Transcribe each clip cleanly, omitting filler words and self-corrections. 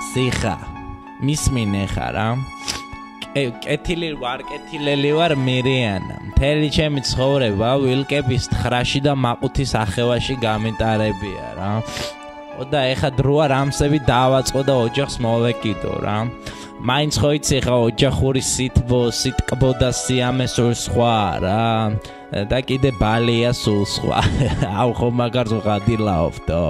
სიხა მისმინე ხარ რა კეთილი ვარ მირიანა მთელი ჩემი ცხოვრება ვილკების 9-ში და მაყუთის ახევაში გამეტარებია რა და ეხა დროა რამსები დავაწყო და ოჯახს მოვეკიდო რა მაინც ხო იცი ხა ოჯახური სიტკბო და სიამე სულ სხვა რა და კიდე ბალია სულ სხვა აუ ხო მაგარს ვღადილაობდო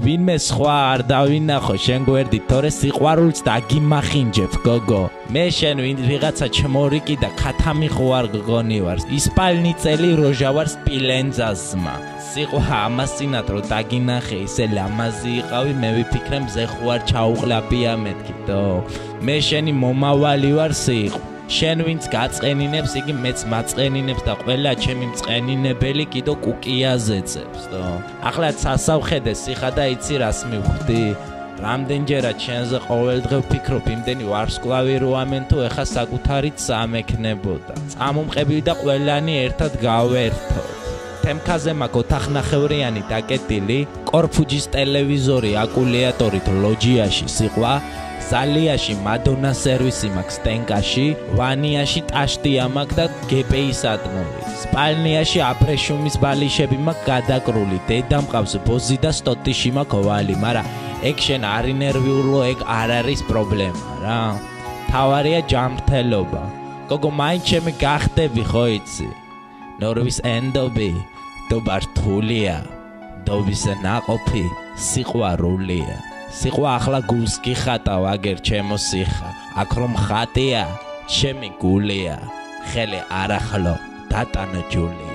ვინმე სხვა არ დავინახო შენ გვერდით თორე სიყვარულს დაგიმახინჯებ გოგო მე შენ ვიღაცა ჩმორიკი და ქათამი ხო არ გგონი ვარ ისპალნი წელი როჟა ვარ სპილენძაზმა სიყვა ამასინათ რო დაგინახე ისე ლამაზი იყავი მე ვიფიქრე მზე ხო არ ჩაუყლაპია მეთქიდო მე შენი მომავალი ვარ სიყვა შენ ვინც გაწყენინებს იგი მეც მაწყენინებს და ყველა ჩემი მწყენინებელი კიდო კუკიაზე წებსდო ახლა სასავხედე სიხა და იცი რას მივხვდი რამდენჯერად შენზე ყოველდღე ვფიქრობ იმდენი ვარსკვლავი რო ამენ თუ ეხა საკუთარით სამექნებოდა წამომყები და ყველანი ერთად გავერთოთ თემქაზე მაქვს ოთახნახევრიანი დაკეტილი კორფუჯის ტელევიზორი აკუმულატორით ლოჯიაში სიყვა სალიაში მადონა სერვისი მაქვს სტენკაში ვანიაში ტაშტია მაქვს და გპ-ის ადმული სპალნიაში აბრეშუმის ბალიშები მაქვს გადაკრული დედა მყავს ბოზი და სტოტიში მაქვს ვალი მაგრამ ეგ შენ არ ინერვიულო ეგ არ არის პრობლემა რა თავარია ჯანმრთელობა გოგო მაინც ჩემი გახდები ხო იცი ნორვის ენდობი დობა რთულია დობის ნაყოფი სიყვარულია სიყვა ახლა გულს გიხატავ აგერ ჩემო სიხა აქ რომ ხატია ჩემი გულია ხელი არახლო დატანო ჯულია